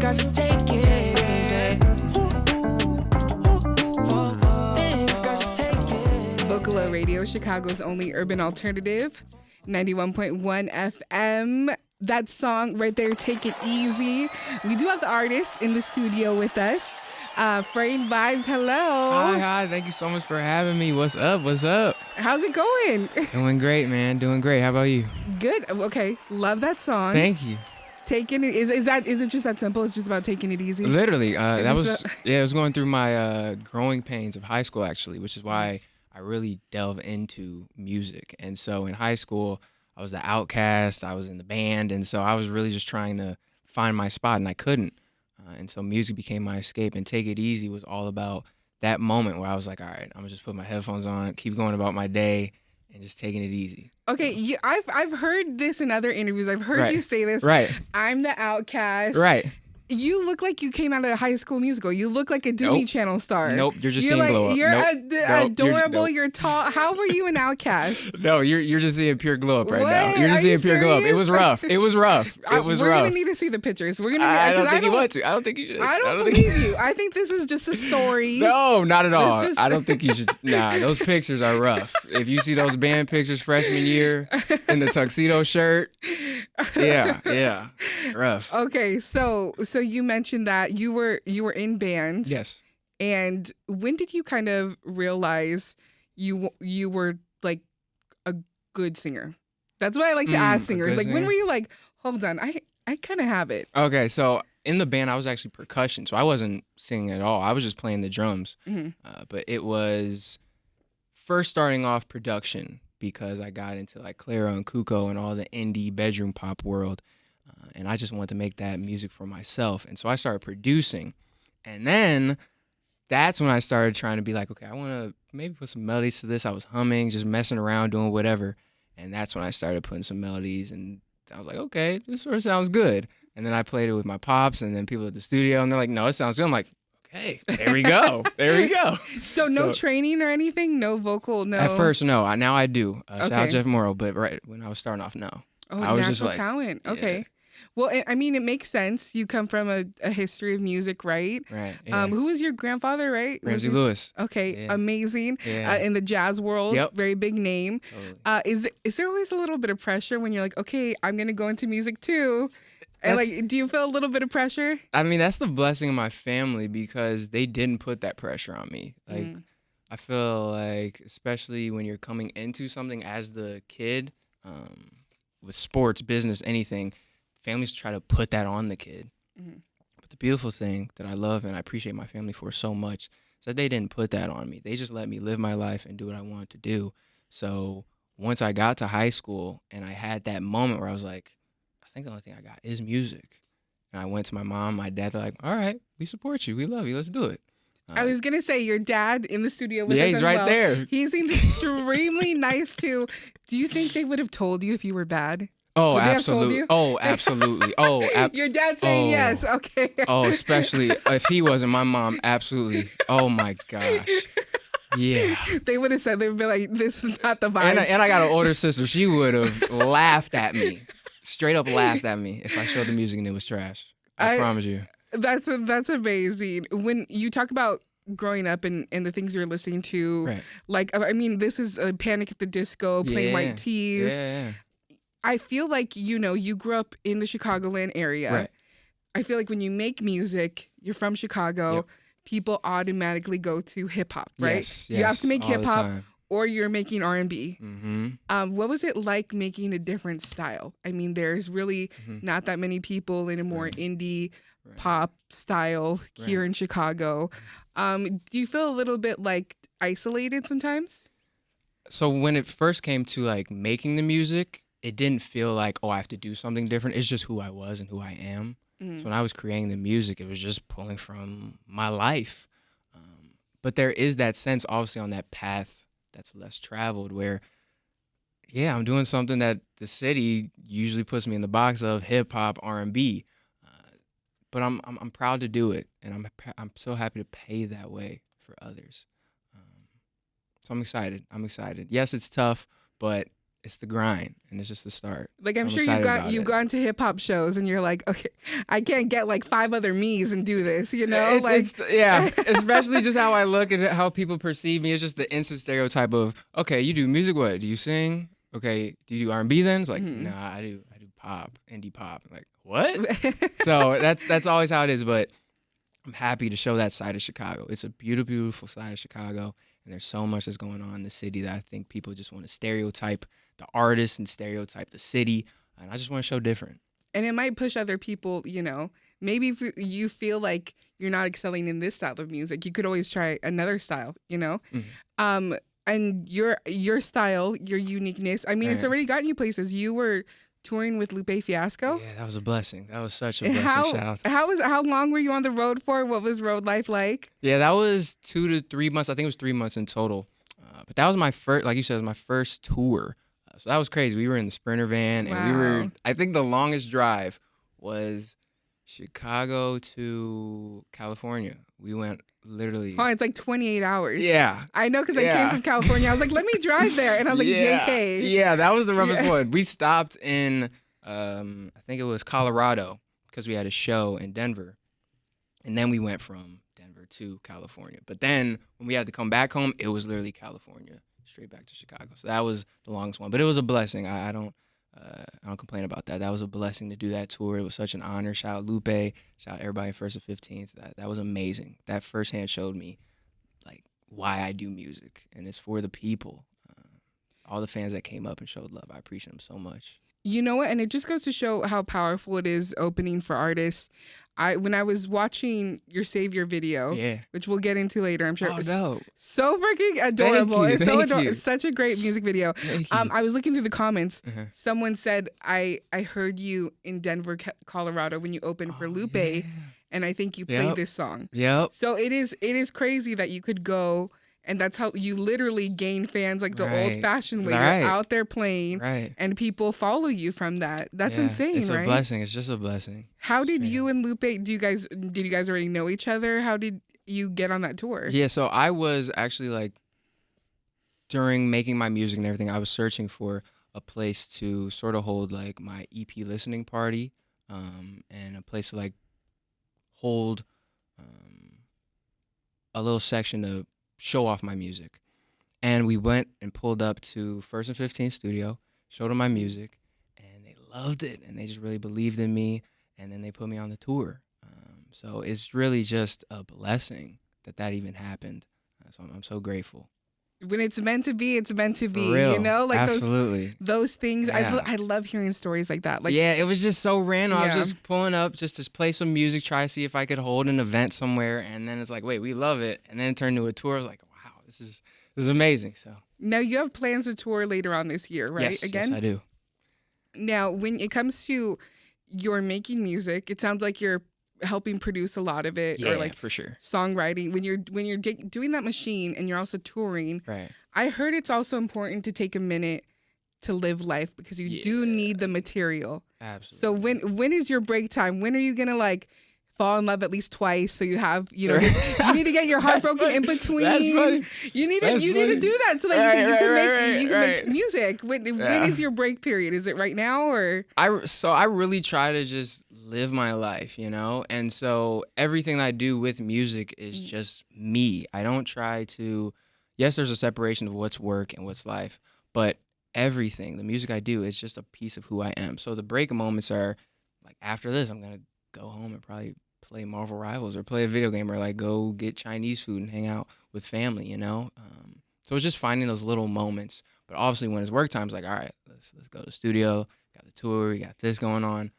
I should take it easy. Think I should take it. Vocalo Radio, Chicago's only urban alternative, 91.1 FM. That song right there, Take It Easy. We do have the artist in the studio with us. Frayne Vibez, hello. Hi. Thank you so much for having me. What's up? How's it going? Doing great, man. Doing great. How about you? Good. Okay. Love that song. Thank you. Taking it is it just that simple? It's just about taking it easy. Literally, it was going through my growing pains of high school actually, which is why I really delve into music. And so in high school, I was the outcast. I was in the band, and so I was really just trying to find my spot, and I couldn't. And so music became my escape, and Take It Easy was all about that moment where I was like, all right, I'm gonna just put my headphones on, keep going about my day, and just taking it easy. Okay, I've heard this in other interviews. I've heard you say this. Right. I'm the outcast. Right. You look like you came out of a High School Musical. You look like a Disney Channel star. Nope, you're just seeing glow up. You're Nope. adorable. You're tall. How were you an outcast? No, you're just seeing pure glow up right now. Wait, You're just are seeing you pure glow up. It was rough. We're gonna need to see the pictures. We're gonna. I don't think you want to. I don't think you should. I don't believe you. I think this is just a story. No, not at all. I don't think you should. Nah, those pictures are rough. If you see those band pictures freshman year in the tuxedo shirt, yeah, rough. Okay, so you mentioned that you were in bands. Yes. And when did you kind of realize you were like a good singer? That's why I like to ask singers. Like, when were you like, hold on, I kind of have it? Okay, so in the band, I was actually percussion, so I wasn't singing at all. I was just playing the drums. Mm-hmm. But it was first starting off production because I got into like Clara and Cuco and all the indie bedroom pop world. And I just wanted to make that music for myself. And so I started producing. And then that's when I started trying to be like, okay, I want to maybe put some melodies to this. I was humming, just messing around, doing whatever. And that's when I started putting some melodies. And I was like, okay, this sort of sounds good. And then I played it with my pops and then people at the studio. And they're like, no, it sounds good. I'm like, okay, there we go. There we go. So no training or anything? No vocal? No? At first, no. Now I do. Shout out Jeff Morrow. But right when I was starting off, no. Oh, I was natural just like, talent. yeah. Okay. Well, I mean, it makes sense. You come from a history of music, right? Right. Yeah. Who was your grandfather, right? Ramsey Lewis. Okay, Yeah. Amazing. Yeah. In the jazz world, Yep. very big name. Totally. Is there always a little bit of pressure when you're like, okay, I'm gonna go into music too? And like, do you feel a little bit of pressure? I mean, that's the blessing of my family because they didn't put that pressure on me. Like, I feel like, especially when you're coming into something as the kid, with sports, business, anything, families try to put that on the kid. Mm-hmm. But the beautiful thing that I love and I appreciate my family for so much is that they didn't put that on me. They just let me live my life and do what I wanted to do. So once I got to high school and I had that moment where I was like, I think the only thing I got is music. And I went to my mom, my dad, they're like, all right, we support you. We love you. Let's do it. I was going to say, your dad in the studio with us he's as right well. there. He seemed extremely nice too. Do you think they would have told you if you were bad? Oh, Would they have told absolutely. you? Oh, absolutely. Oh, your dad saying yes. Okay. Oh, especially if he wasn't, my mom, absolutely. Oh my gosh. Yeah. They would have said, they would be like, this is not the vibe. And I got an older sister. She would have laughed at me. Straight up laughed at me if I showed the music and it was trash. I promise you. That's amazing. When you talk about growing up and the things you're listening to, Right. like, I mean, this is Panic at the Disco, Plain White Tees. Yeah. I feel like, you grew up in the Chicagoland area. Right. I feel like when you make music, you're from Chicago, Yep. people automatically go to hip hop, right? Yes, You have to make all the hip hop time. or you're making R&B. Mm-hmm. What was it like making a different style? I mean, there's really not that many people in a more indie pop style here in Chicago. Do you feel a little bit like isolated sometimes? So when it first came to like making the music, it didn't feel like, oh, I have to do something different. It's just who I was and who I am. So when I was creating the music, it was just pulling from my life. But there is that sense, obviously, on that path that's less traveled where, yeah, I'm doing something that the city usually puts me in the box of hip hop, R&B. But I'm proud to do it, and I'm so happy to pay that way for others. So I'm excited. Yes, it's tough, but it's the grind, and it's just the start. Like, I'm So sure excited about you've it. gone to hip hop shows and you're like, okay, I can't get like 5 other me's and do this, you know? Yeah, especially just how I look at how people perceive me. It's just the instant stereotype of, okay, you do music, what? Do you sing? Okay, do you do R&B then? It's like, nah, I do pop, indie pop. Like, what? So that's always how it is, but I'm happy to show that side of Chicago. It's a beautiful, beautiful side of Chicago, and there's so much that's going on in the city that I think people just want to stereotype the artist and stereotype the city, and I just want to show different. And it might push other people, you know. Maybe if you feel like you're not excelling in this style of music, you could always try another style, you know. And your style, your uniqueness. I mean, it's already gotten you places. You were touring with Lupe Fiasco. Yeah, that was a blessing. That was such a blessing. Shout out to How long were you on the road for? What was road life like? Yeah, that was 2 to 3 months. I think it was 3 months in total. But that was my first, like you said, it was my first tour. So that was crazy. We were in the Sprinter van, and we were, I think the longest drive was Chicago to California. We went literally. Oh, it's like 28 hours. Yeah. I know, because I came from California. I was like, let me drive there. And I was like, JK. Yeah, that was the roughest one. We stopped in, I think it was Colorado, because we had a show in Denver. And then we went from Denver to California. But then when we had to come back home, it was literally California, straight back to Chicago. So that was the longest one. But it was a blessing. I don't complain about that. That was a blessing to do that tour. It was such an honor. Shout out Lupe. Shout out everybody in First and 15th. That was amazing. That firsthand showed me like why I do music, and it's for the people. All the fans that came up and showed love, I appreciate them so much. You know what? And it just goes to show how powerful it is opening for artists. When I was watching your Savior video, which we'll get into later, I'm sure it was so freaking adorable. Thank you, it's so thank adorable. you. It's such a great music video. I was looking through the comments. Someone said, I heard you in Denver, Colorado when you opened for Lupe, and I think you played this song. Yep. So it is crazy that you could go, and that's how you literally gain fans like the old-fashioned way. You're out there playing, and people follow you from that. That's insane, it's right? It's a blessing. It's just a blessing. How did you and Lupe, did you guys already know each other? How did you get on that tour? Yeah, so I was actually like, during making my music and everything, I was searching for a place to sort of hold like my EP listening party, and a place to like hold a little section to show off my music. And we went and pulled up to First and 15th studio, showed them my music, and they loved it, and they just really believed in me, and then they put me on the tour. So it's really just a blessing that even happened. So I'm so grateful. When it's meant to be, it's meant to be. For real. You know, like absolutely. those things. Yeah. I love hearing stories like that. Like, yeah, it was just so random. I was just pulling up just to play some music, try to see if I could hold an event somewhere, and then it's like, wait, we love it, and then it turned into a tour. I was like, wow, this is amazing. So now you have plans to tour later on this year, right? Yes, I do. Now, when it comes to your making music, it sounds like you're helping produce a lot of it, or like for sure songwriting. When you're doing that machine and you're also touring, right? I heard it's also important to take a minute to live life, because you do need the material. Absolutely. So when is your break time? When are you gonna like fall in love at least twice, so you have, you know, you need to get your heart broken in between. That's funny. You need to do that so that you can make music. When is your break period? Is it right now, or? I really try to just live my life, you know? And so everything I do with music is just me. I don't try to, yes, there's a separation of what's work and what's life, but everything, the music I do, is just a piece of who I am. So the break moments are like, after this, I'm going to go home and probably play Marvel Rivals or play a video game, or like go get Chinese food and hang out with family, you know? So it's just finding those little moments. But obviously when it's work time, it's like, all right, let's go to the studio, got the tour, we got this going on.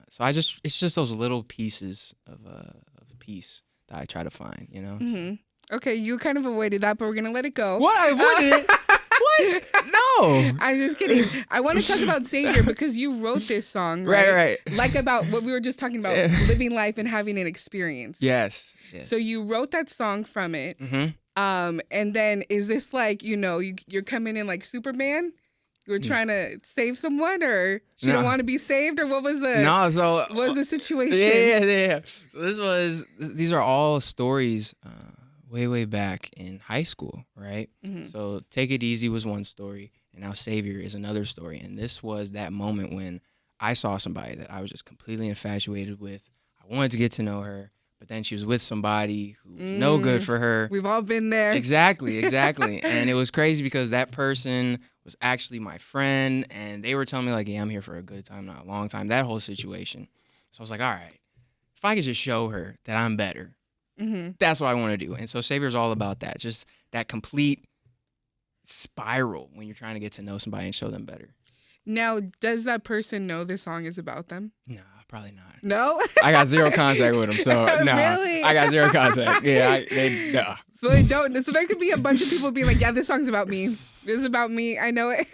So it's just those little pieces of a piece that I try to find, you know? Mm-hmm. Okay, you kind of avoided that, but we're going to let it go. What? I avoided it? What? No. I'm just kidding. I want to talk about Savior, because you wrote this song, right? Like about what we were just talking about, living life and having an experience. Yes. So you wrote that song from it. Mm-hmm. And then is this like, you know, you're coming in like Superman? You were trying to save someone, or she don't want to be saved, or what was the situation? Yeah. So these are all stories way back in high school, right? Mm-hmm. So Take It Easy was one story, And now Savior is another story. And this was that moment when I saw somebody that I was just completely infatuated with. I wanted to get to know her, but then she was with somebody who was no good for her. We've all been there. Exactly. And it was crazy because that person was actually my friend, and they were telling me, like, yeah, I'm here for a good time, not a long time, that whole situation. So I was like, all right, if I could just show her that I'm better, that's what I want to do. And so Savior's all about that, just that complete spiral when you're trying to get to know somebody and show them better. Now, does that person know this song is about them? Nah, probably not. No? I got zero contact with them, so nah. Really? I got zero contact. Yeah, nah. So they don't. So there could be a bunch of people being like, yeah, this song's about me. This is about me. I know it.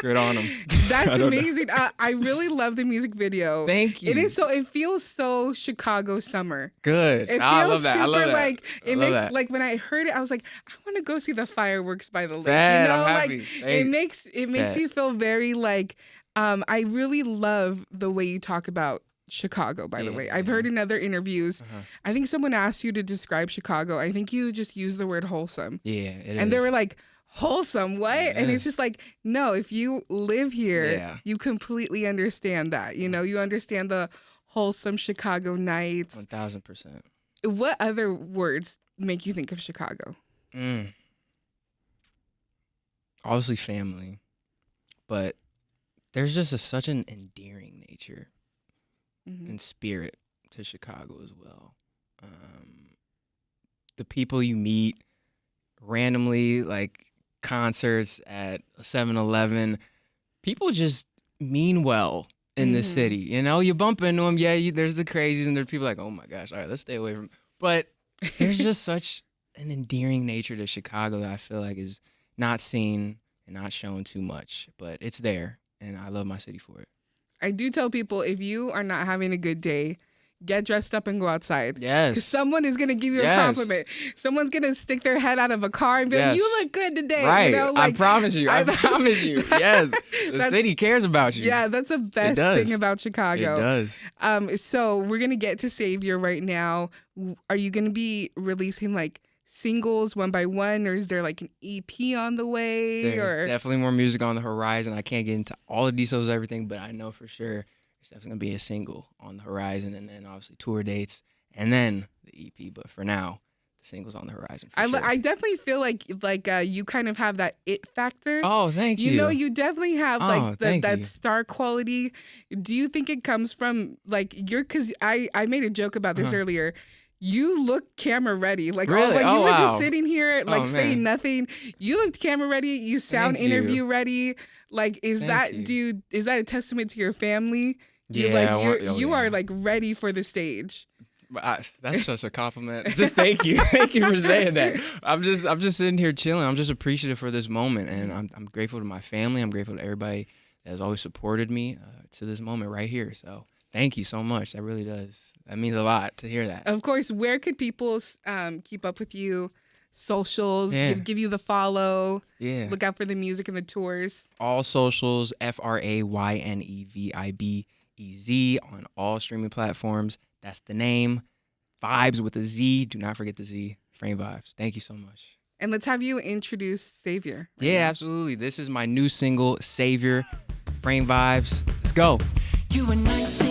Good on them. That's amazing. I really love the music video. Thank you. It feels so Chicago summer. Good. It feels I love that. super I love that. like it makes that. like when I heard it, I was like, I want to go see the fireworks by the lake. Bad, you know, I'm happy. like Hey, it makes bad. you feel very like I really love the way you talk about Chicago, by the way. I've heard in other interviews, I think someone asked you to describe Chicago. I think you just used the word wholesome. Yeah, it is. And they were like, wholesome, what? Yeah. And it's just like, no, if you live here, Yeah. you completely understand that. You know, you understand the wholesome Chicago nights. 1000%. What other words make you think of Chicago? Obviously family, but there's just such an endearing nature and spirit to Chicago as well. The people you meet randomly, like concerts at a 7-Eleven, people just mean well in this city. You know, you bump into them, there's the crazies, and there's people like, oh my gosh, all right, let's stay away from. But there's just such an endearing nature to Chicago that I feel like is not seen and not shown too much, but it's there, and I love my city for it. I do tell people, if you are not having a good day, get dressed up and go outside. Yes. Because someone is going to give you a compliment. Someone's going to stick their head out of a car and be like, you look good today. Right. You know, like, I promise you. I promise you. Yes. The city cares about you. Yeah, that's the best thing about Chicago. It does. So we're going to get to Savior right now. Are you going to be releasing like singles one by one, or is there like an EP on the way? There's definitely more music on the horizon. I can't get into all the details of everything, but I know for sure there's definitely going to be a single on the horizon, and then obviously tour dates, and then the EP. But for now, the single's on the horizon for sure. I definitely feel like you kind of have that it factor. Oh, thank you. You know, you definitely have like that you. star quality. Do you think it comes from like because I made a joke about this earlier. You look camera ready. Like, really? You were just sitting here, like, saying nothing. You looked camera ready. You sound interview ready. Like, is that a testament to your family? You are like ready for the stage. That's just a compliment. Just thank you. Thank you for saying that. I'm just sitting here chilling. I'm just appreciative for this moment. And I'm grateful to my family. I'm grateful to everybody that has always supported me to this moment right here. So thank you so much. That really does. That means a lot to hear that. Of course. Where could people keep up with you? Socials, give you the follow. Yeah. Look out for the music and the tours. All socials, FRAYNE VIBEZ on all streaming platforms. That's the name. Vibes with a Z. Do not forget the Z. Frayne Vibez. Thank you so much. And let's have you introduce Savior. Absolutely. This is my new single, Savior. Frayne Vibez. Let's go. You were 19.